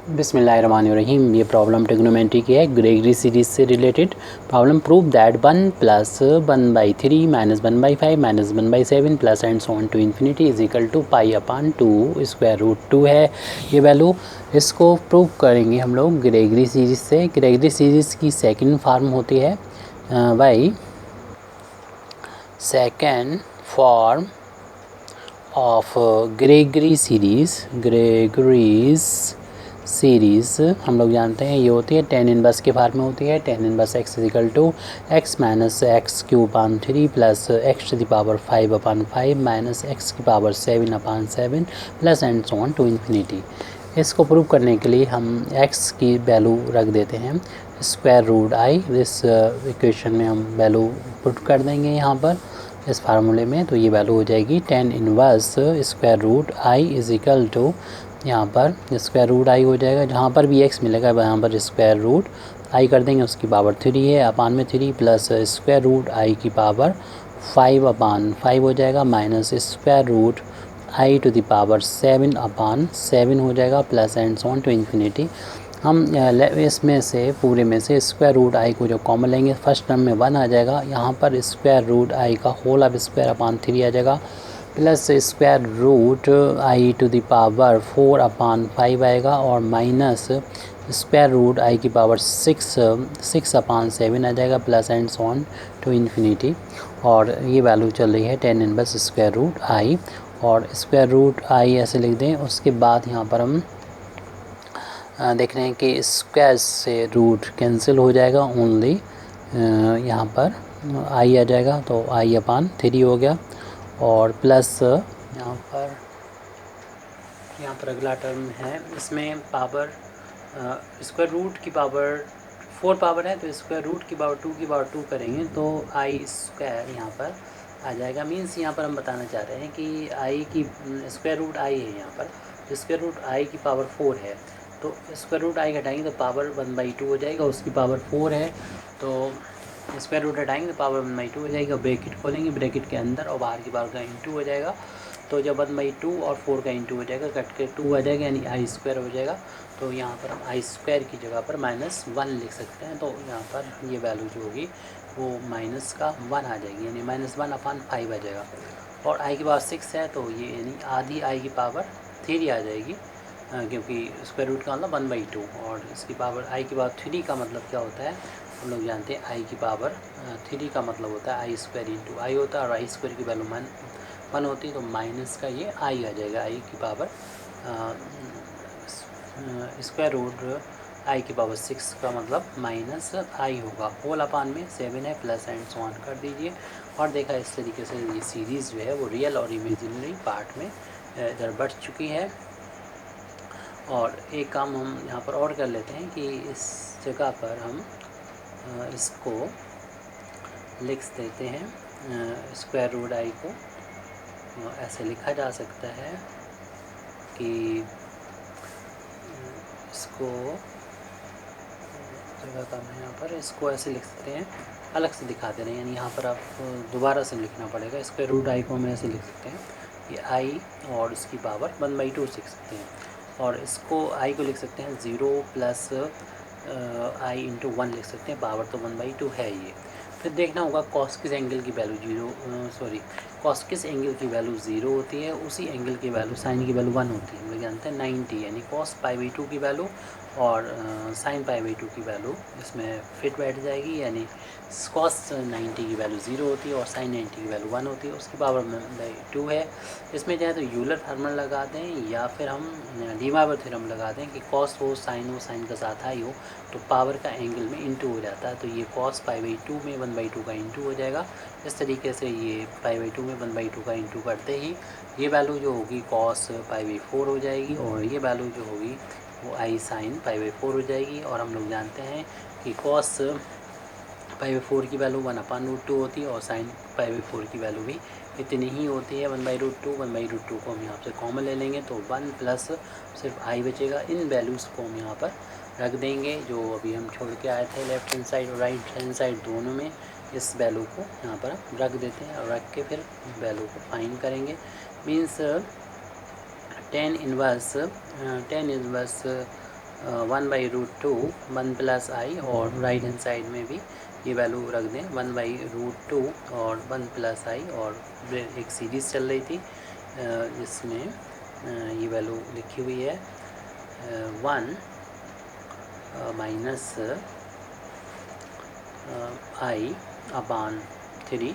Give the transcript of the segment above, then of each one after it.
बिस्मिल्लाहिर्रहमानिर्रहीम। ये problem trigonometry की है, ग्रेगरी सीरीज से related problem. Prove that 1 plus 1/3 minus 1/5 minus 1/7 plus and so on to infinity is equal to π/2 square root 2 है ये value. इसको प्रूव करेंगे हम लोग ग्रेगरी सीरीज से। ग्रेगरी सीरीज की सेकंड फॉर्म होती है by second form of Gregory series हम लोग जानते हैं ये होती है tan इनवर्स के फॉर्म में होती है। tan inverse x is equal to x minus x cube upon 3 plus x to the power 5/5 minus x की power 7/7 plus and so on to infinity. इसको प्रूव करने के लिए हम x की वैल्यू रख देते हैं स्क्वायर रूट i। इस इक्वेशन में हम वैल्यू पुट कर देंगे यहाँ पर इस फार्मूले में, तो ये वैल्यू हो जाएगी tan inverse square root i is equal to, यहाँ पर स्क्वायर रूट i हो जाएगा, जहाँ पर भी x मिलेगा यहाँ पर स्क्वायर रूट i कर देंगे, उसकी पावर 3 है अपान में 3 प्लस स्क्वायर रूट i की पावर 5/5 हो जाएगा minus square root i to the power 7/7 हो जाएगा plus and so on to infinity. हम इसमें से पूरे में से स्क्वायर रूट i को जो कॉमन लेंगे फर्स्ट टर्म में 1 आ जाएगा, यहाँ पर स्क्वायर रूट i का होल अब स्क्वायर अपान 3 आ जाएगा plus square root i to the power 4/5 आएगा और माइनस स्क्वायर रूट i की पावर 6/7 आ जाएगा plus and so on to infinity. और ये वैल्यू चल रही है tan inverse square root i, और स्क्वायर रूट i ऐसे लिख दें। उसके बाद यहाँ पर हम देख रहे हैं कि स्क्वायर से रूट कैंसिल हो जाएगा, ओनली यहाँ पर i आ जाएगा तो i/3 हो गया और प्लस यहाँ पर अगला टर्म है, इसमें पावर स्क्वायर रूट की पावर 4 पावर है तो स्क्वायर रूट की पावर 2 करेंगे तो i स्क्वायर यहाँ पर आ जाएगा। मीन्स यहाँ पर हम बताना चाह रहे हैं कि i की स्क्वायर रूट i है, यहाँ पर स्क्वायर रूट i की पावर 4 है तो स्क्वायर रूट i घटाएंगे तो पावर 1/2 हो जाएगा, उसकी पावर 4 है तो स्क्वायर रूट हटाएंगे तो पावर 1/2 हो जाएगा। ब्रैकेट खोलेंगे, ब्रैकेट के अंदर और बाहर की पावर का इंटू हो जाएगा, तो जब 1/2 और 4 का इंटू हो जाएगा कट के 2 आ जाएगा यानी i स्क्वायर हो जाएगा। तो यहाँ पर हम i स्क्वायर की जगह पर -1 लिख सकते हैं, तो यहाँ पर ये वैल्यू जो होगी वो -1 आ जाएगी यानी -1/5 आ जाएगा। और i की पावर 6 है तो ये यानी आधी i की पावर 3 आ जाएगी, क्योंकि स्क्वायर रूट का मतलब 1/2 और इसकी पावर i की पावर 3 का मतलब क्या होता है हम लोग जानते हैं। i की पावर 3 का मतलब होता है i स्क्वायर इंटू i होता है और i स्क्वायर की वैल्यू 1 होती है तो माइनस का ये i आ जाएगा। i की पावर स्क्वायर रूट i की पावर 6 का मतलब -i होगा, होल अपान में 7 है प्लस एंड सो ऑन कर दीजिए। और देखा इस तरीके से ये सीरीज़ जो है वो रियल और इमेजिनरी पार्ट में इधर बढ़ चुकी है। और एक काम हम यहाँ पर और कर लेते हैं कि इस जगह पर हम इसको लिख देते हैं स्क्वायर रूट i को ऐसे लिखा जा सकता है कि इसको जगह कम है, यहाँ पर इसको ऐसे लिख सकते हैं, अलग से दिखा दे रहे हैं यानी यहाँ पर आप दोबारा से लिखना पड़ेगा। स्क्वायर रूट i को हम ऐसे लिख सकते हैं कि i और इसकी पावर 1/2 लिख सकते हैं, और इसको i को लिख सकते हैं 0 प्लस i इंटू 1 लिख सकते हैं, पावर तो 1/2 है ये। फिर देखना होगा कॉस किस एंगल की वैल्यू कॉस किस एंगल की वैल्यू 0 होती है, उसी एंगल की वैल्यू साइन की वैल्यू 1 होती है। हम लोग जानते हैं 90 यानी कॉस π/2 की वैल्यू और साइन π/2 की वैल्यू इसमें फिट बैठ जाएगी, यानी कॉस 90 की वैल्यू 0 होती है और साइन 90 की वैल्यू 1 होती है, उसकी पावर 2 है। इसमें चाहे तो यूलर फार्मूला लगा दें या फिर हम डी मोइवर थ्योरम लगा दें कि कॉस हो साइन का साथ आई हो तो पावर का एंगल में इंटू हो जाता है, तो ये कॉस π/2 में 1/2 का इंटू हो जाएगा। इस तरीके से ये π/2 में 1/2 का इंटू करते ही ये वैल्यू जो होगी कॉस π/4 हो जाएगी और ये वैल्यू जो होगी वो i साइन π/4 हो जाएगी। और हम लोग जानते हैं कि कॉस π/4 की वैल्यू 1/√2 होती है और साइन π/4 की वैल्यू भी इतनी ही होती है 1/√2। 1/√2 को हम यहाँ से कॉमन ले लेंगे तो 1 प्लस सिर्फ i बचेगा। इन वैल्यूज़ को हम यहाँ पर रख देंगे जो अभी हम छोड़ के आए थे लेफ्ट हैंड साइड और राइट हैंड साइड दोनों में। इस वैल्यू को यहाँ पर हम रख देते हैं और रख के फिर वैल्यू को फाइंड करेंगे। मीन्स tan इनवर्स 1/√2 1 प्लस आई, और राइट हैंड साइड में भी ये वैल्यू रख दें 1/√2 और 1 प्लस आई। और एक सीरीज़ चल रही थी जिसमें ये वैल्यू लिखी हुई है 1 माइनस आई अपान 3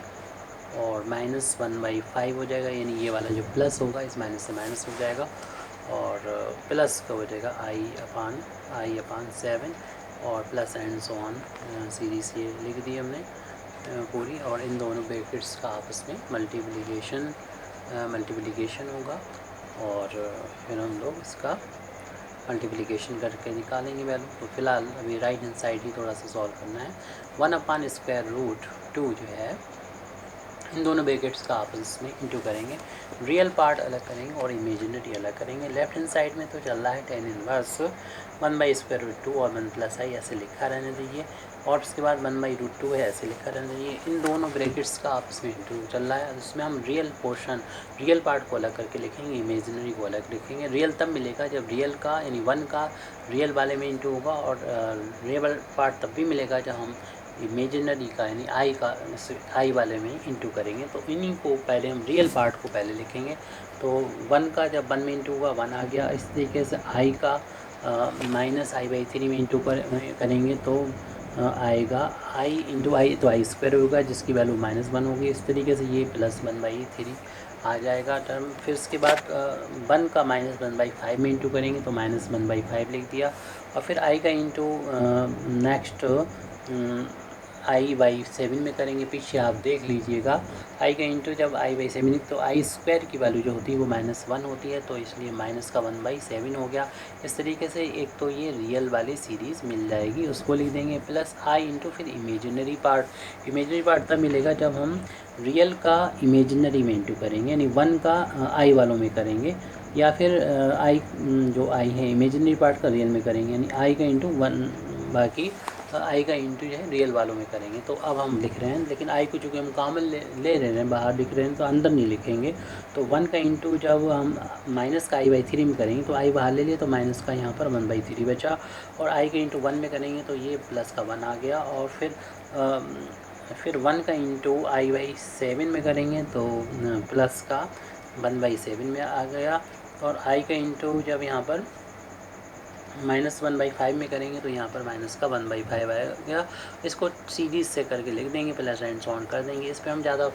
और -1/5 हो जाएगा, यानी ये वाला जो प्लस होगा इस माइनस से माइनस हो जाएगा और प्लस का हो जाएगा आई अपान 7 और plus and so on series ये लिख दी हमने पूरी। और इन दोनों ब्रैकेट्स का आपस में मल्टीप्लिकेशन होगा और फिर हम लोग इसका मल्टीप्लिकेशन करके निकालेंगे वैल्यू। तो फिलहाल अभी राइट हैंड साइड ही थोड़ा सा सॉल्व करना है। 1/√2 जो है इन दोनों ब्रैकेट्स का आपस में इंटू करेंगे, रियल पार्ट अलग करेंगे और इमेजिनरी अलग करेंगे। लेफ्ट हैंड साइड में तो चल रहा है tan इनवर्स 1/√2 और 1 प्लस आई ऐसे लिखा रहने दीजिए, और उसके बाद 1/√2 है ऐसे लिखा रहने दीजिए। इन दोनों ब्रैकेट्स का आपस में इंटू चल रहा है, उसमें हम रियल पार्ट को अलग करके लिखेंगे, इमेजिनरी को अलग लिखेंगे। रियल तब मिलेगा जब रियल का यानी 1 का रियल वाले में इंटू होगा, और रियल पार्ट तब भी मिलेगा जब हम इमेजिनरी का यानी आई वाले में इंटू करेंगे। तो इन्हीं को पहले हम रियल पार्ट को पहले लिखेंगे। तो 1 का जब 1 में इंटू हुआ 1 आ गया। इस तरीके से आई का -i/3 में इंटू करेंगे तो आएगा आई इंटू आई, तो आई स्क्वायर होगा जिसकी वैल्यू -1 होगी। इस तरीके से ये +1/3 आ जाएगा टर्म। फिर उसके बाद 1 का -1/5 में इंटू करेंगे तो -1/5 लिख दिया। और फिर आई का इंटू नेक्स्ट i/7 में करेंगे। पीछे आप देख लीजिएगा आई का इंटू जब i/7 तो आई स्क्वायर की वैल्यू जो होती है वो -1 होती है, तो इसलिए माइनस का 1/7 हो गया। इस तरीके से एक तो ये रियल वाली सीरीज़ मिल जाएगी, उसको लिख देंगे प्लस आई इंटू फिर इमेजिनरी पार्ट तब मिलेगा जब हम रियल का इमेजिनरी में इंटू करेंगे, यानी 1 का आई वालों में करेंगे, या फिर आई जो आई है इमेजिनरी पार्ट का रियल में करेंगे, यानी आई का इंटू 1 बाकी आई का इंटू जो है रियल वालों में करेंगे। तो अब हम लिख रहे हैं, लेकिन आई को चूँकि हम कॉमन ले रहे हैं, बाहर लिख रहे हैं, तो अंदर नहीं लिखेंगे। तो 1 का इंटू जब हम माइनस का i/3 में करेंगे तो आई बाहर ले लिए तो माइनस का यहाँ पर 1/3 बचा, और आई के इंटू 1 में करेंगे तो ये प्लस का 1 आ गया। और फिर 1 का इंटू i/7 में करेंगे तो प्लस का 1/7 में आ गया। और आई का इंटू जब यहाँ पर -1/5 में करेंगे तो यहाँ पर माइनस का 1/5 आएगा। इसको सीरीज से करके लिख देंगे, प्लस एंड सो ऑन कर देंगे। इस पर हम ज़्यादा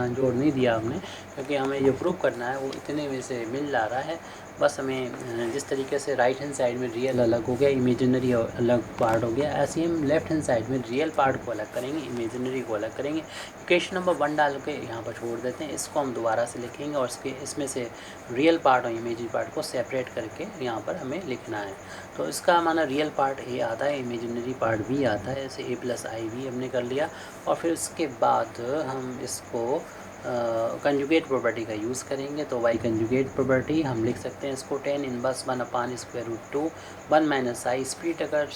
जोड़ नहीं दिया हमने, क्योंकि हमें जो प्रूव करना है वो इतने में से मिल जा रहा है। बस हमें जिस तरीके से राइट हैंड साइड में रियल अलग हो गया, इमेजिनरी अलग पार्ट हो गया, ऐसे ही हम लेफ्ट हैंड साइड में रियल पार्ट को अलग करेंगे, इमेजिनरी को अलग करेंगे। इक्वेशन नंबर 1 डाल के यहाँ पर छोड़ देते हैं, इसको हम दोबारा से लिखेंगे और इसमें से रियल पार्ट और इमेजिनरी पार्ट को सेपरेट करके यहाँ पर हमें लिखना है। तो इसका माना रियल पार्ट ए आता है, इमेजिनरी पार्ट बी आता है, ऐसे a+i भी हमने कर लिया। और फिर उसके बाद हम इसको कंजुगेट प्रॉपर्टी का यूज़ करेंगे। तो y कंजुगेट प्रॉपर्टी हम लिख सकते हैं इसको tan इनवर्स 1/√2 1 - i। स्पीड अगर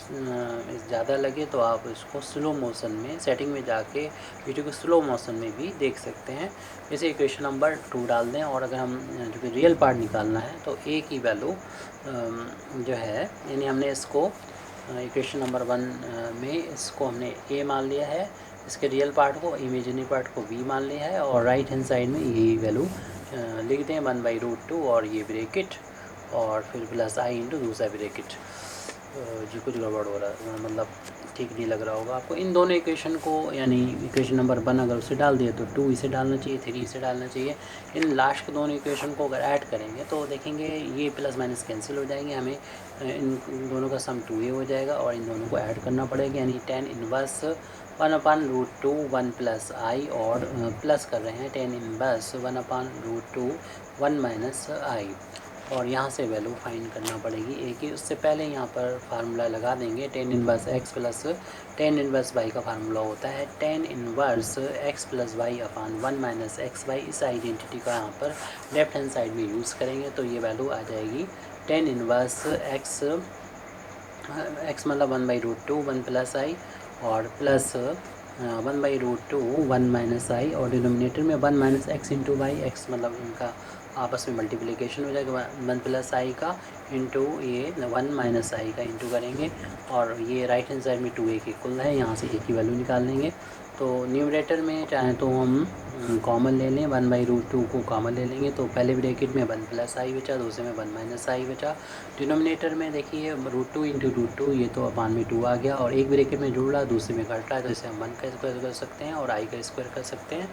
ज़्यादा लगे तो आप इसको स्लो मोशन में सेटिंग में जाके वीडियो को स्लो मोशन में भी देख सकते हैं। जैसे इक्वेशन नंबर 2 डाल दें, और अगर हम जो कि रियल पार्ट निकालना है तो a की वैल्यू जो है, यानी हमने इसको इक्वेशन नंबर 1 में इसको हमने a मान लिया है, इसके रियल पार्ट को, इमेजिनरी पार्ट को b मान लिया है, और राइट हैंड साइड में ये वैल्यू लिख दें 1/√2 और ये ब्रैकेट, और फिर प्लस i इंटू दूसरा ब्रैकेट। जी कुछ गड़बड़ हो रहा है, मतलब ठीक नहीं लग रहा होगा आपको। इन दोनों इक्वेशन को, यानी इक्वेशन नंबर 1 अगर उसे डाल दिए तो 2 इसे डालना चाहिए, 3 इसे डालना चाहिए। इन लास्ट के दोनों इक्वेशन को अगर ऐड करेंगे तो देखेंगे ये प्लस माइनस कैंसिल हो जाएंगे, हमें इन दोनों का सम 2a हो जाएगा, और इन दोनों को ऐड करना पड़ेगा, यानी tan इनवर्स 1/√2 1 प्लस आई, और प्लस कर रहे हैं tan इनवर्स 1/√2 1 - i, और यहाँ से वैल्यू फाइंड करना पड़ेगी ए की। उससे पहले यहाँ पर फार्मूला लगा देंगे tan inverse x plus tan inverse y का फार्मूला होता है tan inverse x plus y upon 1 - xy। इस आइडेंटिटी का यहाँ पर लेफ्ट हैंड साइड में यूज़ करेंगे तो ये वैल्यू आ जाएगी tan इनवर्स x मतलब 1/√2 1 प्लस i, और प्लस 1/√2 1 माइनस आई, और डिनोमिनेटर में 1 minus x into y, x मतलब इनका आपस में मल्टीप्लिकेशन हो जाएगा, 1 प्लस आई का इंटू ये 1 माइनस आई का इंटू करेंगे, और ये राइट हैंड साइड में 2a के इक्वल है, यहाँ से a की वैल्यू निकाल लेंगे। तो न्यूमरेटर में चाहे तो हम कॉमन ले लें, 1/√2 को कॉमन ले लेंगे, तो पहले ब्रैकेट में 1 प्लस आई बचा, दूसरे में 1 माइनस आई बचा। डिनोमिनेटर में देखिए √2 इंटू √2, ये तो अपान में 2 आ गया, और एक ब्रैकेट में जुड़ रहा दूसरे में घट रहा है, तो इसे हम 1 का स्क्वायर कर सकते हैं और आई का स्क्वायर कर सकते हैं।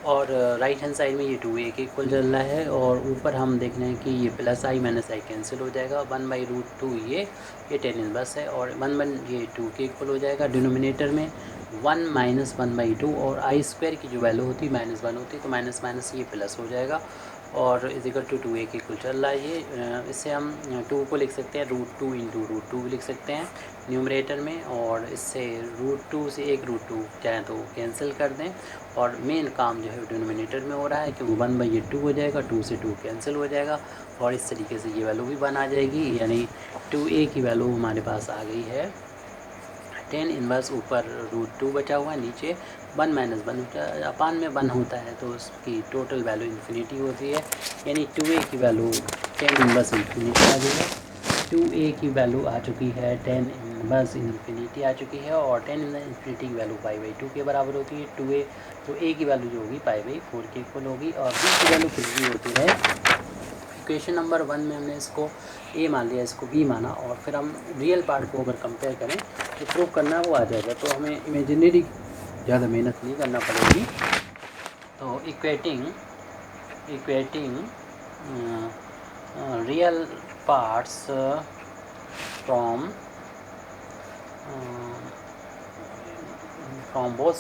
और राइट हैंड साइड में ये 2a के इक्वल चल रहा है, और ऊपर हम देख रहे हैं कि ये plus I minus I cancel हो जाएगा, 1/√2 ये 10 इनवर्स है, और 1 ये 2 के इक्वल हो जाएगा। डिनोमिनेटर में 1 माइनस 1/2, और आई स्क्वायर की जो वैल्यू होती है -1 होती है, तो माइनस माइनस ये प्लस हो जाएगा, और इजिकल टू 2a के इक्वल चल रहा है ये। इससे हम 2 को लिख सकते हैं √2 इंटू √2 भी लिख सकते हैं न्यूमरेटर में, और इससे √2 से एक √2 चाहे तो कैंसिल कर दें, और मेन काम जो है डिनोमिनेटर में हो रहा है, क्योंकि 1/2 हो जाएगा, 2 से 2 कैंसिल हो जाएगा, और इस तरीके से ये वैल्यू भी बन आ जाएगी, यानी 2a की वैल्यू हमारे पास आ गई है 10 इनवर्स। ऊपर √2 बचा हुआ है, नीचे 1 माइनस 1 होता है, अपान में 1 होता है, तो उसकी टोटल वैल्यू इन्फिनिटी होती है, यानी 2a की वैल्यू 10 इनवर्स इन्फिनिटी आ गई है। 2a की वैल्यू आ चुकी है 10 इनवर्स इन्फिनिटी आ चुकी है, और 10 इन्फिनिटी की वैल्यू π/2 के बराबर होती है 2a, तो a की वैल्यू जो होगी π/4 के इक्वल होगी, और b की वैल्यू कुछ भी होती है। इक्वेशन नंबर 1 में हमने इसको a मान लिया, इसको b माना, और फिर हम रियल पार्ट को अगर कंपेयर करें तो प्रूव करना वो आ जाएगा, तो हमें इमेजिनरी ज़्यादा मेहनत नहीं करना पड़ेगी। तो equating real parts from both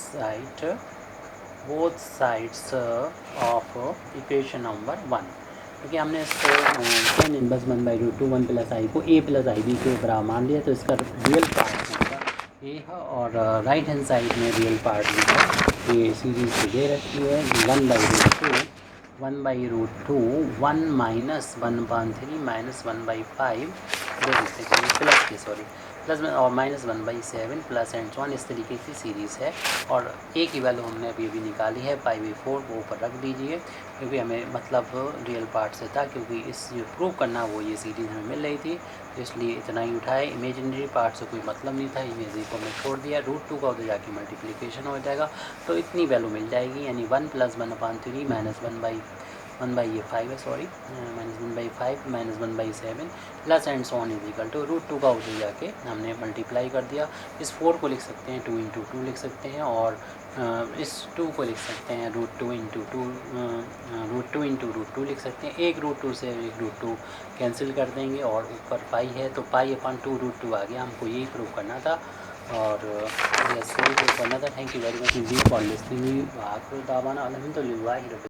sides of equation number 1, क्योंकि हमने इसको 10 इनवर्स 1/√2 1 प्लस आई को a प्लस आई बी के बराबर मान लिया, तो इसका रियल पार्ट होगा a है, और राइट हैंड साइड में रियल पार्ट जो है ये सीरीज दे रखी है 1/√2 1 माइनस 1/3 माइनस 1/5 दे देते हैं प्लस के प्लस में, और -1/7 प्लस एंड सो ऑन, इस तरीके की सीरीज़ है, और a की वैल्यू हमने अभी निकाली है π/4, वो ऊपर रख दीजिए, क्योंकि हमें मतलब रियल पार्ट से था, क्योंकि इस जो प्रूव करना वो ये सीरीज़ हमें मिल रही थी, इसलिए इतना ही उठाए, इमेजिनरी पार्ट से कोई मतलब नहीं था, इमेजरी को हमने छोड़ दिया, √2 का उधर जाके मल्टीप्लिकेशन हो जाएगा, तो इतनी वैल्यू मिल जाएगी, यानी 1 + 1/3 माइनस 1/5 है, sorry -1/5 minus 1/7 plus and so on equal to √2 का उधर जाके हमने मल्टीप्लाई कर दिया। इस 4 को लिख सकते हैं 2 × 2 लिख सकते हैं, और इस 2 को लिख सकते हैं √2 × 2 लिख सकते हैं। एक √2 से एक √2 कैंसिल कर देंगे, और ऊपर पाई है तो π/2 √2 आ गया, हमको यही प्रूव करना था, और यही प्रूव करना था। Thank you very much Indeed for listening. आखिर दावाना अल्हम्दुलिल्लाह।